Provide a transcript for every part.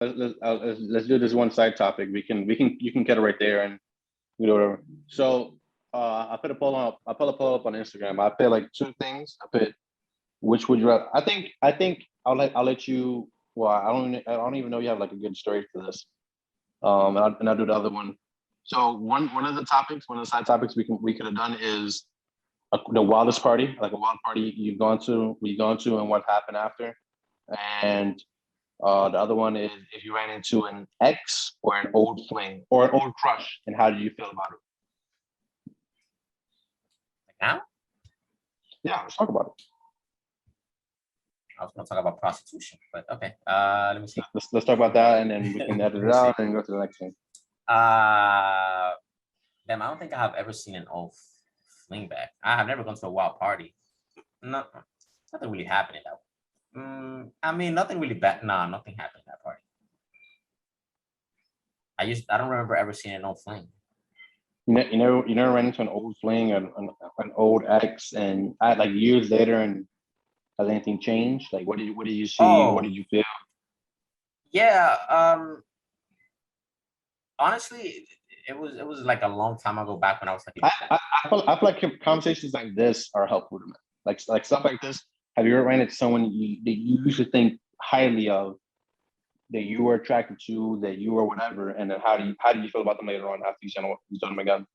let's do this one side topic. You can cut it right there and we do whatever. So I put a poll up. I put a poll up on Instagram. I put like two things. I put which would you rather. I think I'll let you. Well, I don't even know you have like a good story for this. And I'll do the other one. So one of the topics, one of the side topics we could have done is the wildest party, like a wild party you've gone to, and what happened after. And the other one is if you ran into an ex or an old fling or an old crush, and how do you feel about it? Like now, Yeah, let's talk about it. I was going to talk about prostitution, but okay. Let me see. Let's talk about that, and then we can edit Let it me see. out and go to the next thing. Damn, I don't think I have ever seen an old fling back. I have never gone to a wild party. No, nothing really happened in that. I mean, nothing really bad. Nah, nothing happened in that party. I don't remember ever seeing an old fling. You never ran into an old fling, an old ex, and like years later, and has anything changed? Like, what did you see? What did Oh, you feel? yeah. Honestly, it was like a long time ago back when I was like, I feel like conversations like this are helpful to me. Like stuff like this. Have you ever ran into someone that you used to think highly of, that you were attracted to, that you were whatever, and then how do you feel about them later on after you saw them again?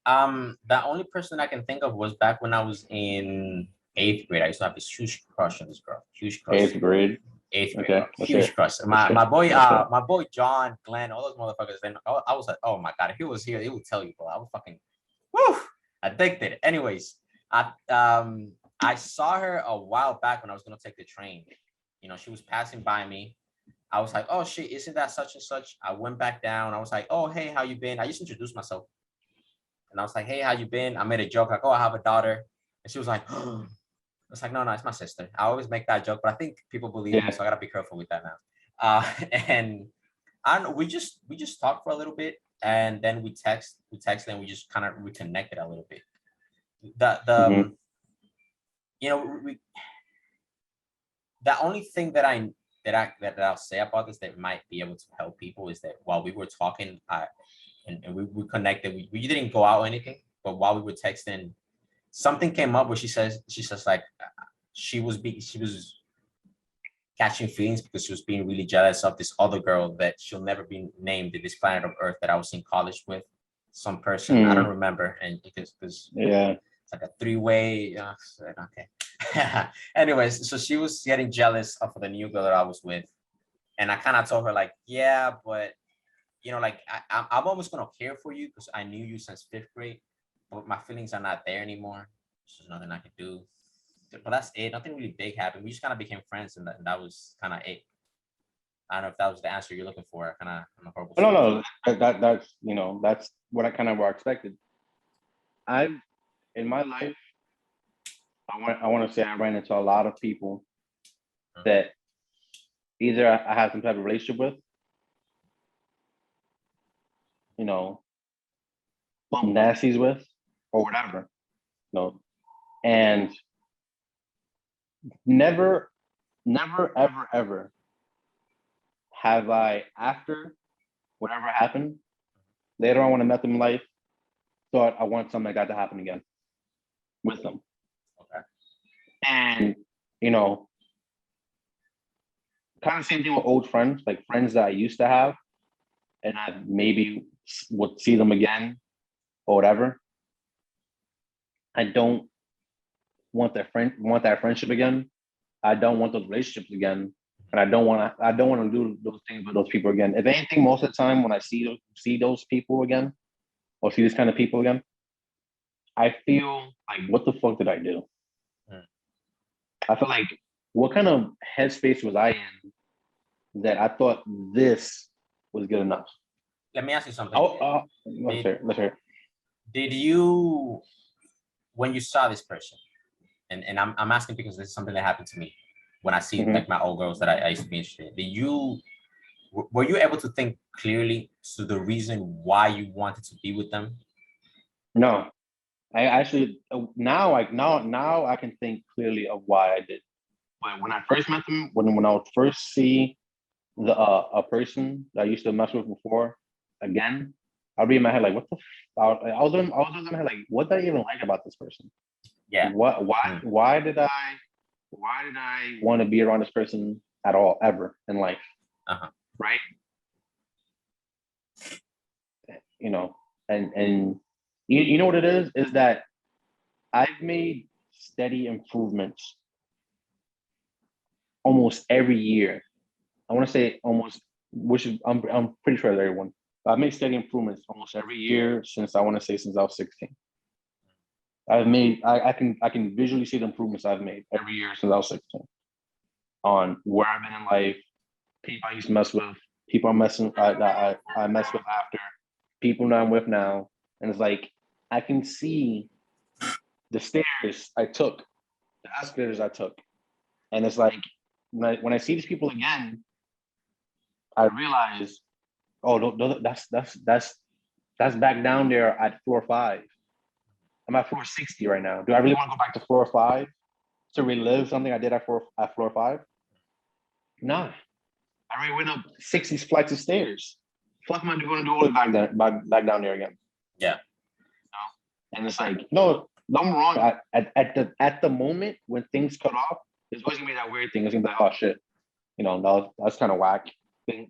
the only person I can think of was back when I was in eighth grade. I used to have this huge crush on this girl. Huge crush. Eighth grade. Eighth grade, Okay, bro. let's hear Huge it. crush. Let's hear it. Let's hear it. My boy John, Glenn, all those motherfuckers. Then I was like, oh my god, if he was here, he would tell you, bro. I was fucking, woo, addicted. Anyways, I saw her a while back when I was gonna take the train. You know, she was passing by me. I was like, oh shit, isn't that such and such? I went back down. I was like, oh hey, how you been? I just introduced myself, and I was like, hey, how you been? I made a joke like, oh, I have a daughter, and she was like, oh. It's like, no, it's my sister. I always make that joke, but I think people believe me, Yeah. so I gotta be careful with that now. And I don't know, we just talked for a little bit, and then we texted, and we just kind of reconnected a little bit. The Mm-hmm. you know we the only thing that I'll say about this that might be able to help people is that while we were talking, and we connected, we didn't go out or anything, but while we were texting, something came up where she says like she was catching feelings because she was being really jealous of this other girl that she'll never be named in this planet of Earth that I was in college with. Some person I don't Mm. remember, and because Yeah. it's like a three-way. Okay. Anyways, so she was getting jealous of the new girl that I was with, and I kind of told her like, yeah, but like I'm almost gonna care for you because I knew you since fifth grade, but my feelings are not there anymore. So there's nothing I could do. But that's it. Nothing really big happened. We just kind of became friends, and that was kind of it. I don't know if that was the answer you're looking for. I'm a horrible No, storyteller. no, that's what I kind of expected. I In my life, I want to say I ran into a lot of people that either I had some type of relationship with, you know, bum nasties with, or whatever, and never, never, ever, ever have I, after whatever happened, later on when I met them in life, thought I want something like that to happen again with them. Okay. And, you know, kind of same thing with old friends, like friends that I used to have, and I maybe would see them again or whatever. I don't want that friendship again. I don't want those relationships again, and I don't want to do those things with those people again. If anything, most of the time when I see those people again or see this kind of people again, I feel like, what the fuck did I do? Mm. I feel like, what kind of headspace was I in that I thought this was good enough? Let me ask you something. Oh, let's hear it. Let's hear it. Did you, when you saw this person, and I'm asking because this is something that happened to me when I see like my old girls that I used to be interested in. Were you able to think clearly to the reason why you wanted to be with them? No, I actually now I can think clearly of why I did. But when I first met them, when I would first see the a person that I used to mess with before again, I'll be in my head like, what the? I was in my head like, what did I even like about this person? Yeah. What? Why did I want to be around this person at all ever in life? Uh-huh. Right? You know, and you know what it is that I've made steady improvements almost every year. I want to say almost, which is I'm pretty sure that everyone. But I've made steady improvements almost every year since I want to say since I was 16. I can visually see the improvements I've made every year since I was 16 on where I've been in life, people I used to mess with, people I mess with after, people that I'm with now, and it's like I can see the stairs I took, the escalators I took, and it's like when I see these people again, I realize, oh, that's back down there at floor 5. I'm at floor 60 right now. Do I really want to go back to floor 5 to relive something I did at floor 5? Nah. I already went up 60 flights of stairs. Fuck am I going to do all it back down there again? Yeah. And it's like, no, I'm wrong. At the moment when things cut off, there's always gonna be that weird thing. It's gonna be like, oh shit, that's kind of whack.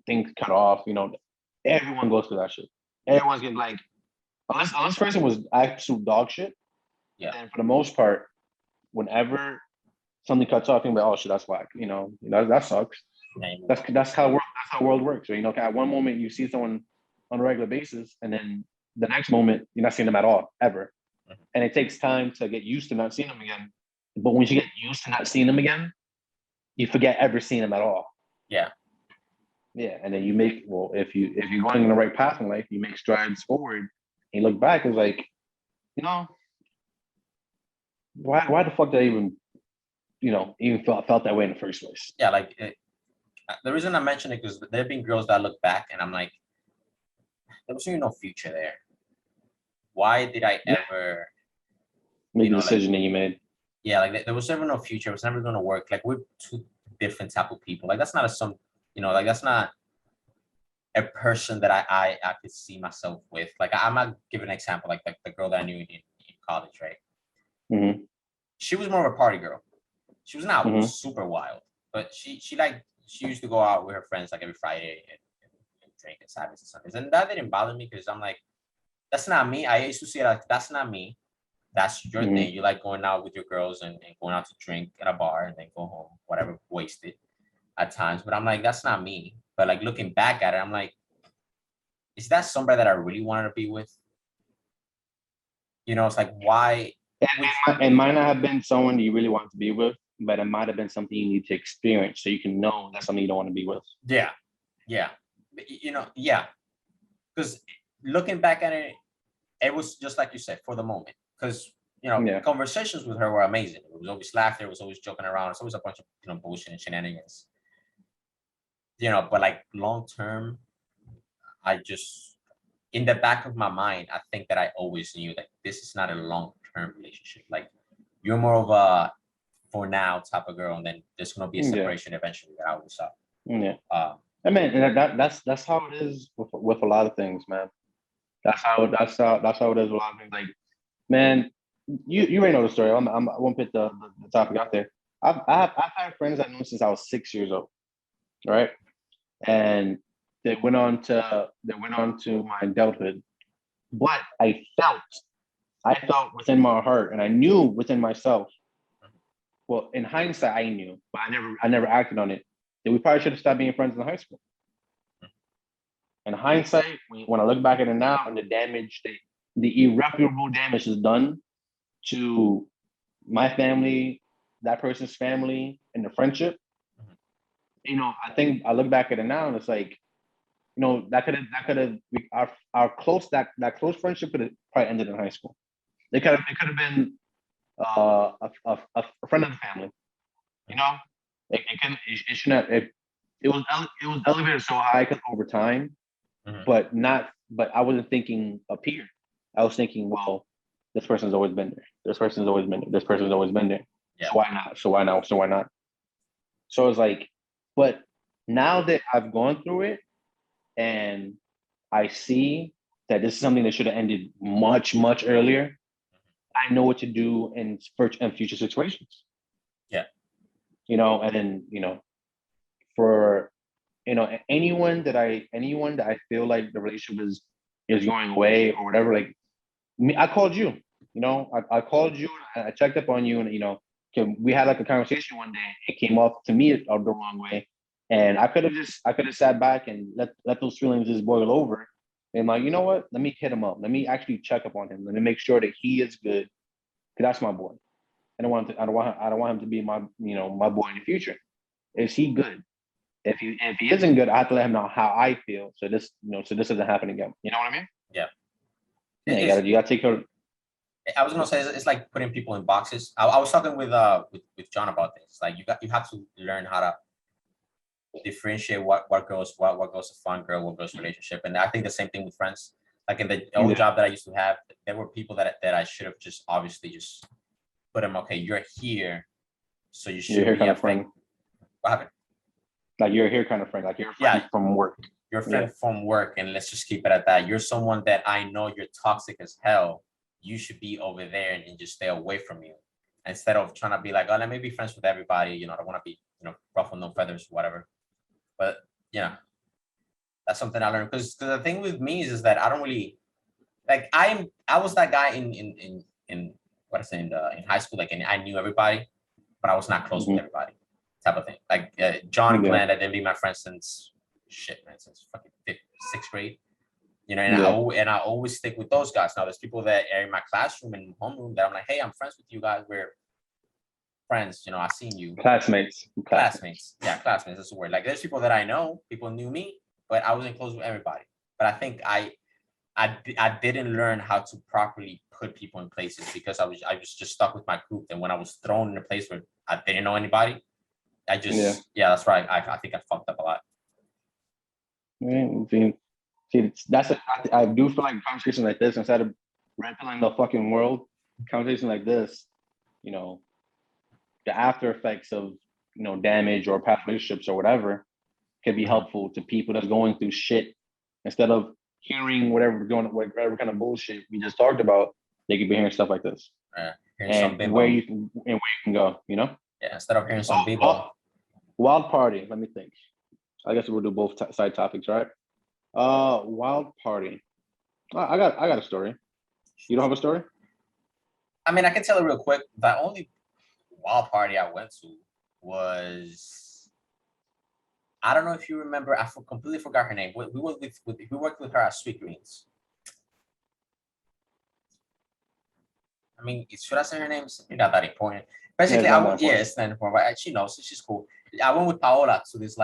Things cut off. Everyone goes through that shit. Everyone's getting like, unless person was absolute dog shit. Yeah. And for the most part, whenever something cuts off, you're like, oh shit, that's whack. That sucks. That's how world works. Right? At one moment you see someone on a regular basis, and then the next moment you're not seeing them at all ever. Mm-hmm. And it takes time to get used to not seeing them again. But once you get used to not seeing them again, you forget ever seeing them at all. Yeah. Yeah. And then if you're going in the right path in life, you make strides forward and you look back, it's like, why the fuck did I even felt that way in the first place? Yeah, like the reason I mention it because there have been girls that look back and I'm like, there was really no future there. Why did I ever make the decision that you made? Yeah, like there was never no future. It was never going to work. Like we're two different type of people. Like that's not like that's not a person that I could see myself with. Like I'm not giving an example. Like the girl that I knew in college, right? Mm-hmm. She was more of a party girl. She was not super wild, but she used to go out with her friends like every Friday and drink and Saturdays and Sundays, and that didn't bother me because I'm like, that's not me. I used to see it like that's not me. That's your thing. You like going out with your girls and going out to drink at a bar and then go home, whatever, wasted at times. But I'm like, that's not me. But like looking back at it, I'm like, is that somebody that I really wanted to be with? It's like, why? It might not have been someone you really wanted to be with, but it might have been something you need to experience so you can know that's something you don't want to be with. Yeah. Yeah. Yeah. Because looking back at it, it was just like you said, for the moment. Because, conversations with her were amazing. It was always laughter. It was always joking around. It's always a bunch of, bullshit and shenanigans. But like long term, I just, in the back of my mind, I think that I always knew that this is not a long-term relationship. Like you're more of a for now type of girl, and then there's gonna be a separation eventually that I will stop. Yeah. I mean, that's how it is with a lot of things, man. That's how it is with a lot of things. Like, man, you already know the story. I won't put the topic out there. I've had friends I know since I was 6 years old, right? And they went on to my adulthood. But I felt within my heart, and I knew within myself. Well, in hindsight, I knew, but I never acted on it. That we probably should have stopped being friends in high school. In hindsight, when I look back at it now, and the irreparable damage is done to my family, that person's family, and the friendship. I think I look back at it now, and it's like, that could have our close that close friendship could have probably ended in high school. It could have been a friend of the family. It shouldn't have, it was elevated so high because over time, but I wasn't thinking up here. I was thinking, well, this person's always been there. This person's always been there. This person's always been there. Yeah. So why not? So why not? So why not? So it's like, but now that I've gone through it and I see that this is something that should have ended much, much earlier, I know what to do in future situations. Yeah. And then, for anyone that I feel like the relationship is going away or whatever, like me, I called you. I called you. I checked up on you, and we had like a conversation one day. It came off to me the wrong way, and I could have sat back and let those feelings just boil over. And like, you know what? Let me hit him up. Let me actually check up on him. Let me make sure that he is good. Cause that's my boy. I don't want him to be my my boy in the future. Is he good? If he isn't good, I have to let him know how I feel. So this doesn't happen again. You know what I mean? Yeah. Yeah, you gotta take care. I was gonna say it's like putting people in boxes. I was talking with John about this. Like you have to learn how to differentiate what goes a fun girl, what goes relationship. And I think the same thing with friends. Like in the old job that I used to have, there were people that I should have just obviously just put them, okay, you're here, so you should be a friend. What happened? Like you're here kind of friend, like you're a friend from work. You're a friend from work, and let's just keep it at that. You're someone that I know you're toxic as hell. You should be over there and just stay away from you. Instead of trying to be like, oh, let me be friends with everybody. I don't want to be, ruffle no feathers, whatever. But that's something I learned because the thing with me is that I don't really like I was that guy in what I say in high school, like, and I knew everybody, but I was not close with everybody, type of thing. Like John and Glenn, that didn't be my friends since fucking sixth grade. And I always stick with those guys. Now there's people that are in my classroom and homeroom that I'm like, hey, I'm friends with you guys. We're friends. I've seen you. Classmates. Yeah, classmates. That's the word. Like there's people that I know. People knew me, but I wasn't close with everybody. But I think I didn't learn how to properly put people in places because I was just stuck with my group. And when I was thrown in a place where I didn't know anybody, I just that's right. I think I fucked up a lot. See, I do feel like conversations like this, instead of red pilling the fucking world, conversation like this, the after effects of damage or past relationships or whatever can be helpful to people that's going through shit. Instead of hearing whatever kind of bullshit we just talked about, they could be hearing stuff like this. And where you can go, Yeah, instead of hearing some people. Wild party. Let me think. I guess we'll do both side topics, right? Wild party. I got a story. You don't have a story? I mean, I can tell it real quick. The only wild party I went to was, I don't know if you remember. I completely forgot her name. We worked with her at Sweet Greens. I mean, should I say her name? It's not that important. Basically, it's not important, but she knows. She's cool. I went with Paola to this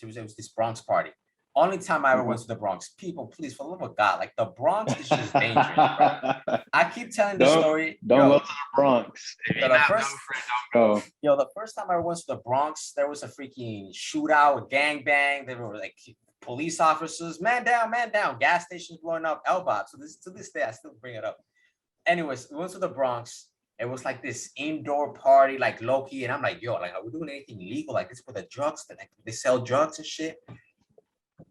it was this Bronx party. Only time I ever went to the Bronx. People, please, for the love of God, like the Bronx is just dangerous, bro. I keep telling the story. Don't go to the Bronx. The first time I ever went to the Bronx, there was a freaking shootout, a gangbang. There were like police officers, man down, gas stations blowing up, L-Bob. So to this day, I still bring it up. Anyways, we went to the Bronx. It was like this indoor party, like low-key, and I'm like, yo, like, are we doing anything illegal? Like this for the drugs? That like they sell drugs and shit.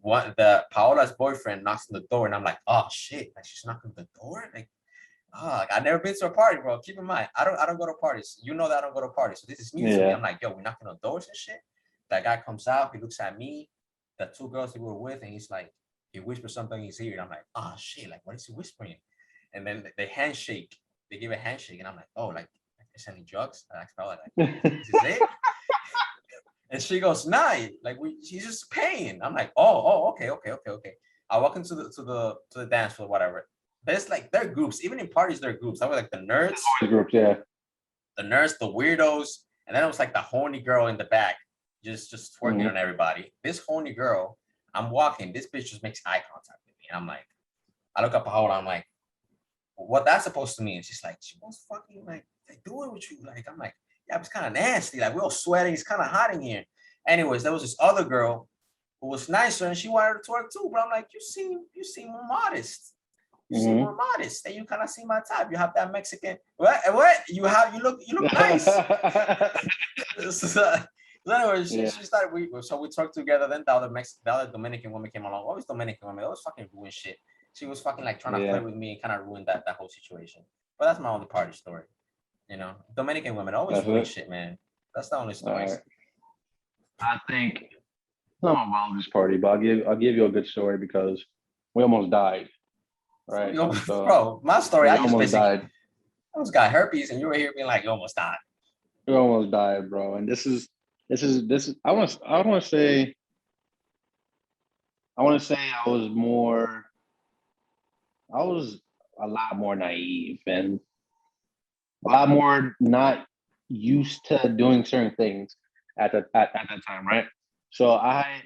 Paola's boyfriend knocks on the door, and I'm like, oh shit, like she's knocking on the door, like, I've never been to a party, bro. Keep in mind, I don't go to parties. You know that I don't go to parties, so this is new to me. I'm like, yo, we're knocking on doors and shit. That guy comes out, he looks at me, the two girls he were with, and he's like, he whispers something in his ear, and I'm like, oh shit, like what is he whispering? And then they handshake. They give a handshake, and I'm like, oh, like is any drugs? I asked Paola, like, is this it? And she goes, nah, like she's just paying. I'm like, oh, okay. I walk into the dance floor, whatever. There's like there are groups, even in parties, there are groups. I was like the nerds, the nerds, the weirdos, and then it was like the horny girl in the back, just twerking on everybody. This horny girl, I'm walking, this bitch just makes eye contact with me, and I'm like, I look up a hole, I'm like, what that's supposed to mean? She's like, she wants fucking like do it with you, like I'm like. Yeah, it's kind of nasty. Like we're all sweating. It's kind of hot in here. Anyways, there was this other girl who was nicer, and she wanted to twerk too. But I'm like, you seem more modest. You seem more modest, and you kind of see my type. You have that Mexican. What? You look nice. So anyway, Yeah. she started. We talked together. Then the other Dominican woman came along. Always Dominican woman. Always fucking ruin shit. She was fucking like trying to Yeah. flirt with me and kind of ruined that whole situation. But that's my only party story. You know, Dominican women always That's ruin it. shit, man. That's the only All stories. right. I think it's not my wildest party, but I'll give you a good story because we almost died. Right. So Bro, my story. we I just almost basically died. I almost got herpes, and you were here being like, you almost died. We almost died, bro. And this is I want to say I was a lot more naive and a lot more not used to doing certain things at that time, right? So I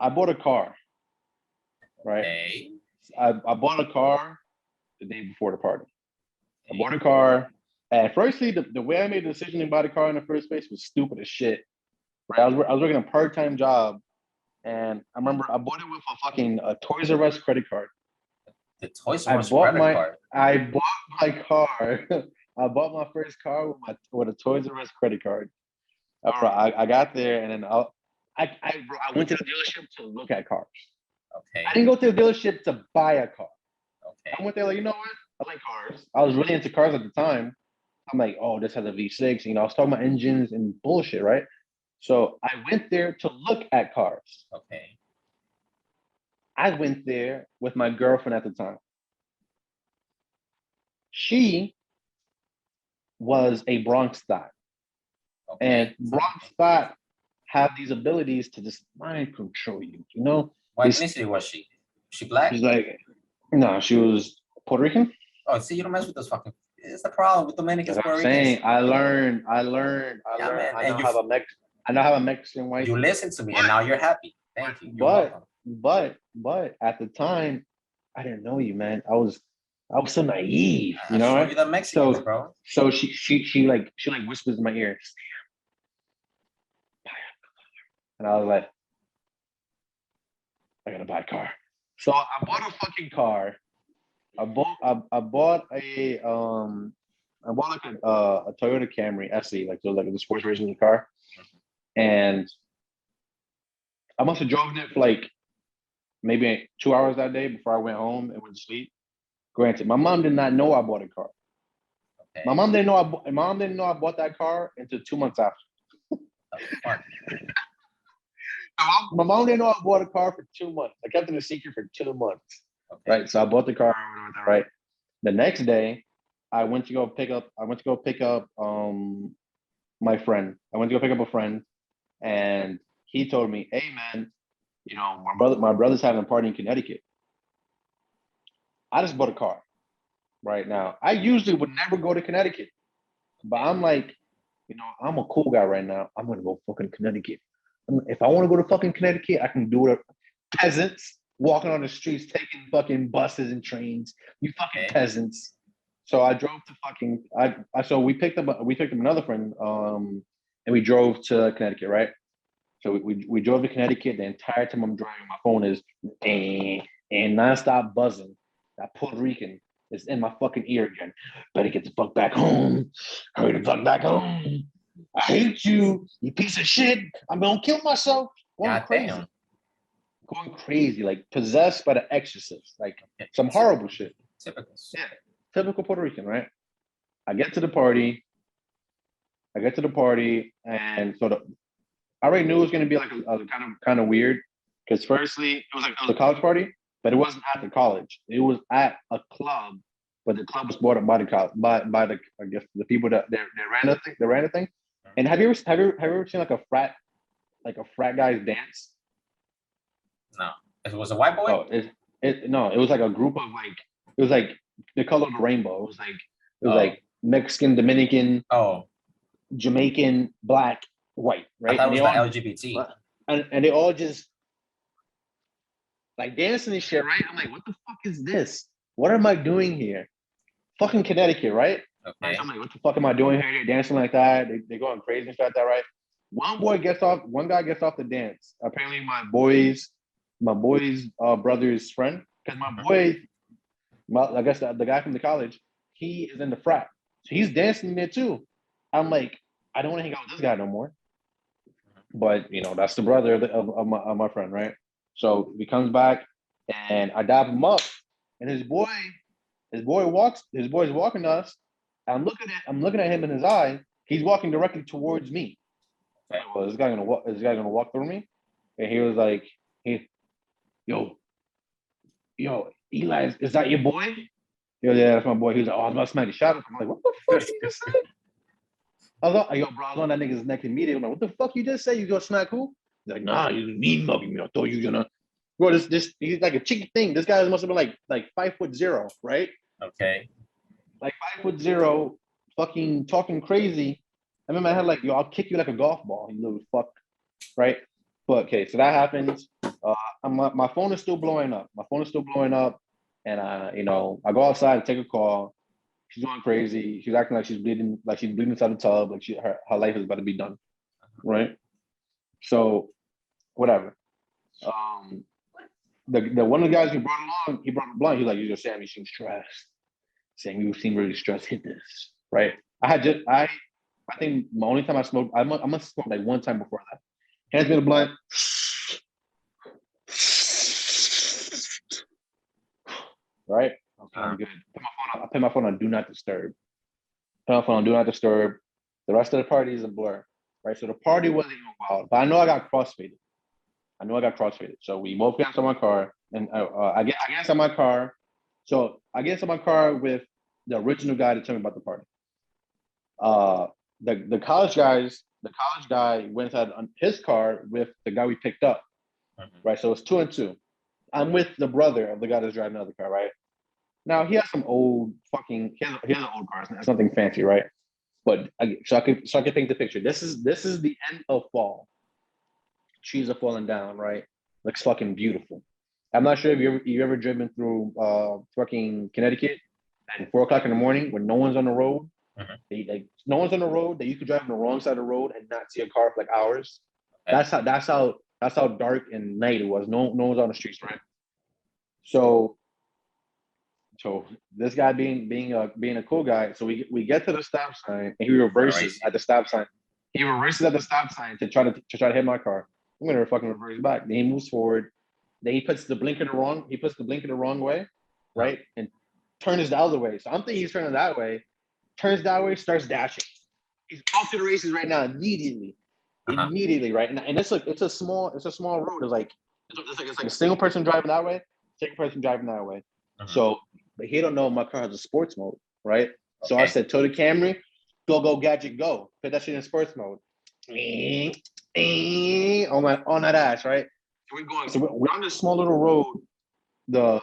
bought a car, right? Okay. I bought a car the day before the party. I bought a car, and firstly, the way I made the decision to buy the car in the first place was stupid as shit. Right? I was working a part-time job, and I remember I bought it with a Toys R Us credit card. The Toys R Us credit card. I bought my car. I bought my first car with a Toys R Us credit card. All right, I got there, and then I went to the dealership to look at cars. Okay. I didn't go to the dealership to buy a car. Okay. I went there like, you know what? I like cars. I was really into cars at the time. I'm like, oh, this has a V6. You know, I was talking about engines and bullshit, right? So I went there to look at cars. Okay. I went there with my girlfriend at the time. She was a Bronx thot. Okay. And Bronx thot have these abilities to just mind control you, you know? What ethnicity was she? She black? She's like, no, she was Puerto Rican. Oh, see, you don't mess with those fucking. It's the problem with Dominicans, That's what Puerto I'm Ricans. saying. I learned. Yeah, man. I know how a Mexican wife. You listen to me, and now you're happy. Thank you. You're welcome. But at the time, I didn't know you, man. I was so naive, you know. Show you the Mexicans, So, bro. so she whispers in my ear, and I was like, I gotta buy a car. So I bought a fucking car. I bought like a Toyota Camry SE, like the sports version of the car, and I must have driven it for like maybe 2 hours that day before I went home and went to sleep. Granted, my mom did not know I bought a car. Okay. My mom didn't know I bought that car until 2 months after. My mom didn't know I bought a car for 2 months. I kept it a secret for 2 months. Okay. Right. So I bought the car. Right. The next day, I went to go pick up my friend. I went to go pick up a friend, and he told me, "Hey, man, you know my brother's having a party in Connecticut. I just bought a car. Right now, I usually would never go to Connecticut, but I'm like, you know, I'm a cool guy right now. I'm gonna go fucking Connecticut. If I want to go to fucking Connecticut, I can do it. Peasants walking on the streets, taking fucking buses and trains. You fucking peasants." So I drove to fucking. So we picked up another friend, and we drove to Connecticut, right? So we drove to Connecticut. The entire time I'm driving, my phone is and nonstop buzzing. That Puerto Rican is in my fucking ear again. Better get the fuck back home. Hurry the fuck back home. I hate you, you piece of shit. I'm gonna kill myself. Going crazy, like possessed by the exorcist, like some horrible shit. Typical. Yeah, typical Puerto Rican, right? I get to the party, and so I already knew it was gonna be like a kind of weird, because firstly, it was a college party, but it wasn't at the college. It was at a club, but the club was bought up by the college, by the, I guess, the people that they ran the thing. And have you ever seen like a frat guy's dance? No, it was a white boy. Oh, it was like a group of it was like the color of the rainbow. It was like Mexican, Dominican, Jamaican, black, white, right? I thought it was the LGBT. And they all just like dancing and shit, right? I'm like, what the fuck is this? What am I doing here? Fucking Connecticut, right? Okay. I'm like, what the fuck am I doing here? They're dancing like that. They're going crazy and stuff like that, right? One guy gets off the dance. Apparently my boy's brother's friend, because I guess the guy from the college, he is in the frat. So he's dancing there too. I'm like, I don't want to hang out with this guy no more. But that's the brother of my friend, right? So he comes back, and I dab him up, and his boy's walking to us. I'm looking at him in his eye. He's walking directly towards me. Okay. Well, is this guy gonna walk? Is this guy gonna walk through me? And he was like, yo, Eli, is that your boy? Yeah, that's my boy. He was like, oh, I was about to smack the shot. I'm like, what the fuck did you just say? I was like, yo, bro, I was on that nigga's neck immediately. I'm like, what the fuck you just say? You gonna smack who? He's like, nah, you mean mugging me. I thought you gonna. Bro, this he's like a cheeky thing. This guy must have been like 5'0", right? Okay. Like 5'0", fucking talking crazy. I remember I had like, yo, I'll kick you like a golf ball, you little fuck, right? But okay, so that happens. My phone is still blowing up. My phone is still blowing up, and I go outside to take a call. She's going crazy. She's acting like she's bleeding inside the tub, like her life is about to be done, right? So whatever. The one of the guys who brought along, he brought a blunt. He's like, "You Sam, you seem stressed. Saying you seem really stressed. Hit this, right?" I think my only time I smoked, I must have smoked like one time before that. Hands me the blunt. Right? Okay, I'm good. I put my phone on do not disturb. Put my phone on do not disturb. The rest of the party is a blur. Right? So the party wasn't even wild. But I know I got crossfaded. So we both got into my car, and I get in my car. So I get into my car with the original guy to tell me about the party. The college guy went inside his car with the guy we picked up. Right? So it's 2 and 2. I'm with the brother of the guy that's driving the other car, right? Now he has some old fucking. He has an old car. It's nothing fancy, right? But so I could paint the picture. This is the end of fall. Trees are falling down, right? Looks fucking beautiful. I'm not sure if you ever driven through fucking Connecticut at 4 o'clock in the morning when no one's on the road. No one's on the road. That you could drive on the wrong side of the road and not see a car for like hours. Okay. That's how dark and night it was. No one's on the streets, right? So this guy being a cool guy, so we get to the stop sign and he reverses at the stop sign. He reverses at the stop sign to try to hit my car. I'm gonna fucking reverse back. Then he moves forward. Then he puts the blinker the wrong way, right? And turns the other way. So I'm thinking he's turning that way. Turns that way, starts dashing. He's off to the races right now immediately. Immediately, right? And it's a small road. It's like a single person driving that way, second person driving that way. So, but he don't know my car has a sports mode, right? Okay. So I said, "To the Camry, go gadget, go. Put that shit in sports mode." On that ass, right? So we're going. So we're on this small little road. The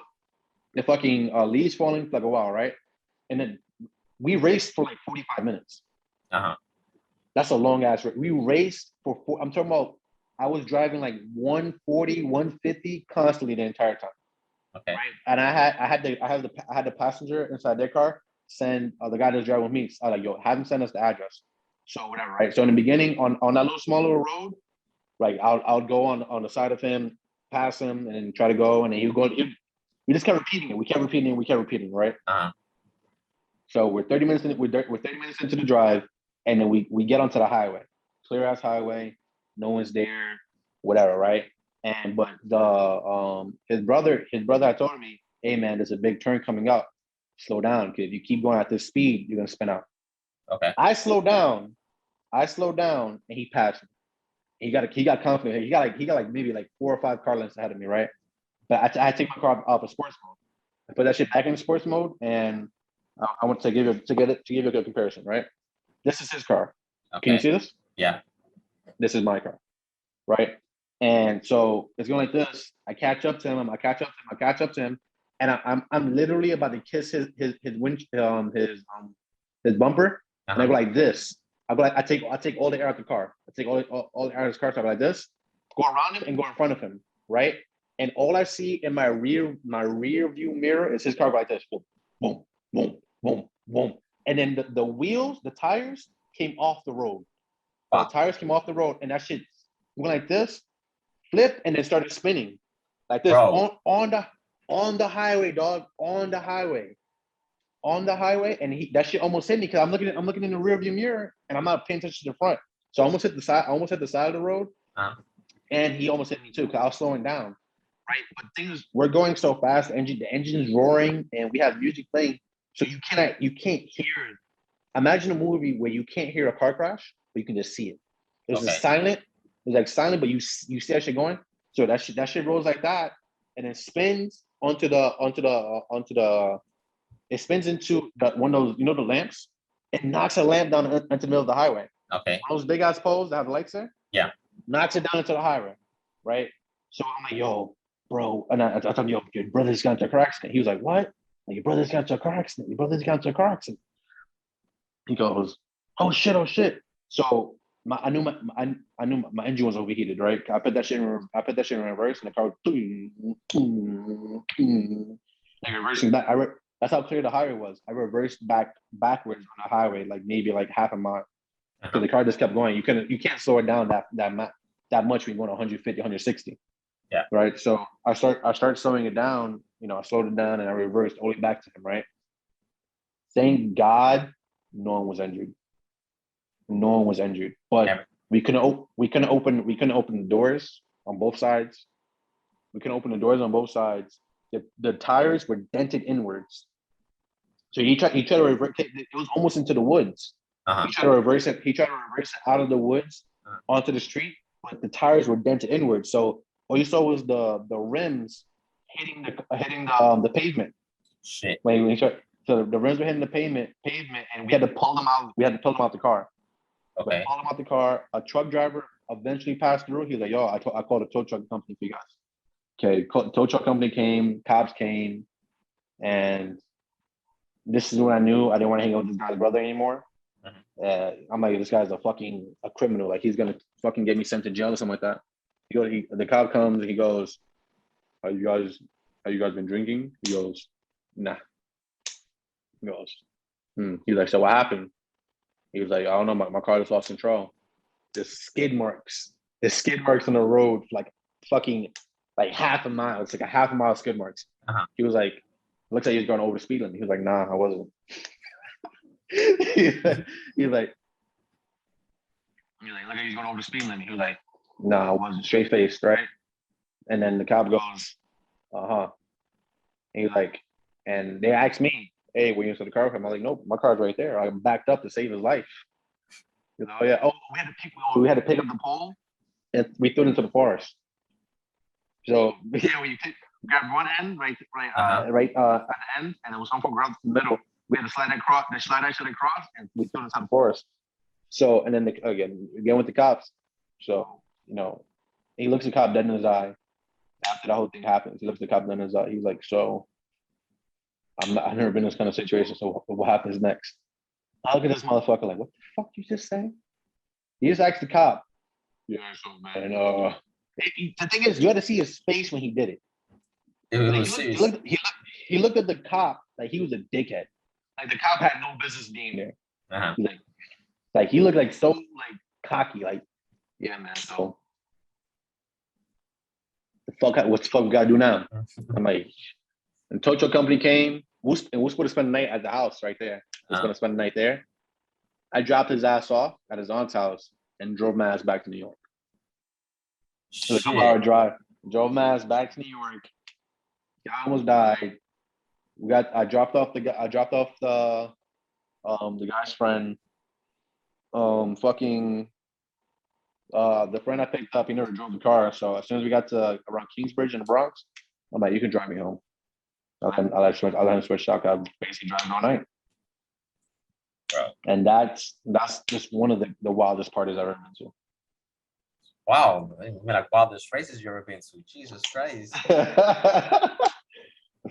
fucking leaves falling for like a while, right? And then we raced for like 45 minutes. That's a long ass race. We raced for I'm talking about. I was driving like 140, 150 constantly the entire time. Okay. Right? And I had the passenger inside their car send the guy that's driving with me. I was like, yo, have him send us the address. So whatever, right? So in the beginning, on that little small little road, like I'll go on the side of him, pass him, and try to go, and then he'll go. We just kept repeating it. We kept repeating, right? So we're 30 minutes in. We're 30 minutes into the drive, and then we get onto the highway, clear ass highway. No one's there, whatever, right? But his brother had told me, "Hey man, there's a big turn coming up. Slow down, because if you keep going at this speed, you're gonna spin out." Okay. I slowed down, and he passed me. He got confident. He got like maybe like 4 or 5 car lengths ahead of me, right? But I take my car off of sports mode. I put that shit back in sports mode, and I want to give you a good comparison, right? This is his car. Okay. Can you see this? Yeah. This is my car, right? And so it's going like this. I catch up to him, and I'm literally about to kiss his bumper, and I go like this. I take all the air out the car. I take all the air out of his car. So I go like this, go around him and go in front of him, right? And all I see in my rear view mirror is his car go like this, boom, boom, boom, boom, boom, and then the wheels, the tires came off the road. Wow. The tires came off the road, and that shit went like this, flipped, and then started spinning like this on the highway, dog, on the highway. on the highway, and that shit almost hit me because I'm looking in the rearview mirror, and I'm not paying attention to the front. So I almost hit the side. I almost hit the side of the road, and he almost hit me too because I was slowing down. Right, but things we're going so fast. The engine is roaring, and we have music playing, so you can't hear. Imagine a movie where you can't hear a car crash, but you can just see it. It's just silent. It's like silent, but you see that shit going. So that shit rolls like that, and it spins onto the. It spins into one of those, you know, the lamps. It knocks a lamp down into the middle of the highway. Okay. One of those big ass poles that have lights there. Yeah. Knocks it down into the highway, right? So I'm like, yo, bro, and I told him, yo, your brother's got into a car accident. He was like, what? Like, your brother's got into a car accident. Your brother's got into a car accident. He goes, oh shit, oh shit. So I knew my engine was overheated, right? I put that shit in reverse, and the car was like reversing back. That's how clear the highway was. I reversed backwards on the highway, like maybe like half a mile. So the car just kept going. You can't slow it down that much when you're going 150, 160. Yeah. Right. So I start slowing it down. You know, I slowed it down and I reversed all the way back to him. Right. Thank God, no one was injured. No one was injured. But we couldn't open the doors on both sides. We couldn't open the doors on both sides. The tires were dented inwards. So he tried to reverse it. It was almost into the woods. He tried to reverse it. He tried to reverse it out of the woods onto the street, but the tires were dented inwards. So all you saw was the rims hitting the pavement. Shit. So the rims were hitting the pavement, and we had to pull them out. We had to pull them out the car. Okay. Pull them out the car. A truck driver eventually passed through. He was like, "Yo, I called a tow truck company for you guys." Okay, tow truck company came. Cops came, and this is when I knew I didn't want to hang out with this guy's brother anymore. I'm like, this guy's a criminal. Like, he's gonna fucking get me sent to jail or something like that. The cop comes and he goes, Have you guys been drinking? He goes, nah. He goes, He's like, so what happened? He was like, I don't know, my car just lost control. There's skid marks on the road, like fucking like half a mile. It's like a half a mile skid marks. He was like, looks like he was going over the speed limit. He was like, nah, I wasn't. He's like, look at he's going over the speed limit. He was like, nah, I wasn't. Straight faced, right? And then the cop goes, and he's like, and they asked me, hey, were you into the car? I'm like, nope, my car's right there. I backed up to save his life. You know, yeah. Oh, we had to pick up the pole and we threw it into the forest. So yeah, when you grab one end, right at the end, and it was some grabbed the middle. We had to slide actually across, and we threw it into the forest. So, and then again with the cops. So, you know, he looks the cop dead in his eye after the whole thing happens. He looks the cop dead in his eye. He's like, so I've never been in this kind of situation. So what happens next? I look at this motherfucker like, what the fuck you just say? He just asked the cop. Yeah, so man. The thing is, you had to see his face when he did it. He looked at the cop like he was a dickhead. Like the cop had no business being there. Like he looked like so like cocky. Like, yeah, man. So what's the fuck we gotta do now? I'm like, and tow truck company came. We're supposed to spend the night at the house right there. We're gonna spend the night there. I dropped his ass off at his aunt's house and drove my ass back to New York. It was a 2-hour drive. Drove my ass back to New York. I almost died. I dropped off the guy's friend. The friend I picked up, he never drove the car. So as soon as we got to around Kingsbridge in the Bronx, I'm like, you can drive me home. I'll let him switch out. I basically drive all night. Bro. And that's just one of the wildest parties I've ever been to. Wow, I mean, like wildest races you ever been to? Jesus Christ! The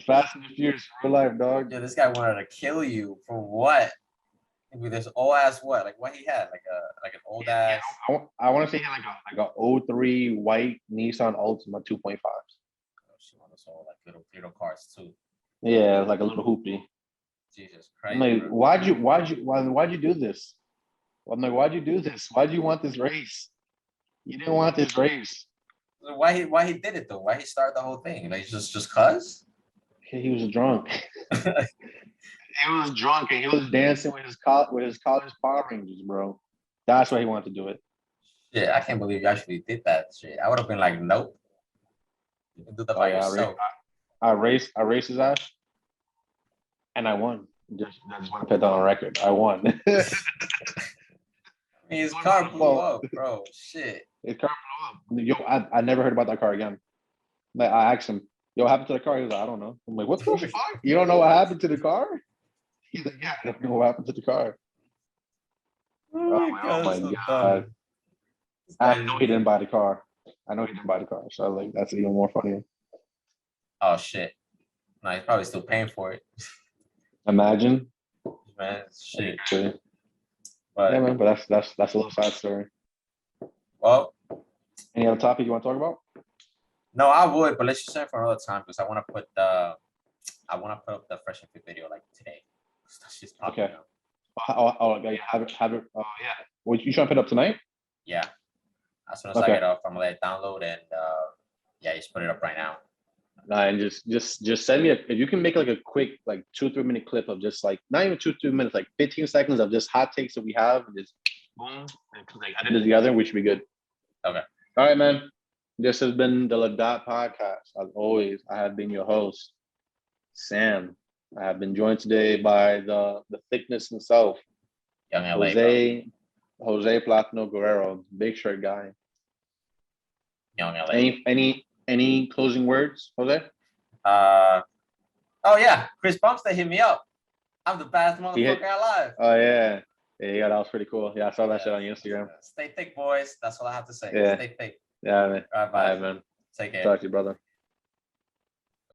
Fast and the Furious, real life, dog. Yeah, this guy wanted to kill you for what? With this old ass what? Like what he had? Like an old ass. I want to say he had like a 03 white Nissan Altima 2.5. Oh, she wanted to sold like little cars too. Yeah, like a little hoopty. Jesus Christ! I'm like, why'd you do this? I'm like, why'd you do this? Why'd you want this race? You didn't want this race. Why he did it though? Why he started the whole thing? Like just cause? He was drunk. he was drunk and he was dancing with his college Power Rangers, bro. That's why he wanted to do it. Shit, I can't believe you actually did that shit. I would have been like, nope. You can do that by yourself. I raced his ass, and I won. I just want to put that on record. I won. I mean, his car blew up, bro. Shit. His car blew up. Yo, I never heard about that car again. Like I asked him, "Yo, what happened to the car?" He was like, "I don't know." I'm like, "What the fuck? You don't know what happened to the car?" He's like, "Yeah, I don't know what happened to the car." Oh my god! I know he didn't buy the car. So I was like, "That's even more funny." Oh shit! No, he's probably still paying for it. Imagine, man. Shit. But yeah, man. But that's a little side story. Well, any other topic you want to talk about? No, I would, but let's just say for another time because I want to put up the fresh and fit video like today. That's just popping okay. Up. Yeah, have it. Oh yeah. What you trying to put up tonight? Yeah. As soon as I get off, I'm gonna let it download and yeah, just put it up right now. And just send me if you can make like a quick like 2-3 minute clip of just like not even 2-3 minutes, like 15 seconds of just hot takes that we have and just boom, like I did it together, we should be good. Okay. All right, man. This has been the Ladat Podcast. As always, I have been your host, Sam. I have been joined today by the thickness himself, Young LA, Jose Platano Guerrero, big shirt guy. Young LA. Any closing words, Jose? Oh yeah, Chris Bumstead hit me up. I'm the best motherfucker alive. Oh yeah, that was pretty cool. Yeah, I saw that shit on Instagram. Stay thick, boys. That's all I have to say. Yeah. Stay thick. Yeah, man. All right, bye, man. Take care. Talk to you, brother.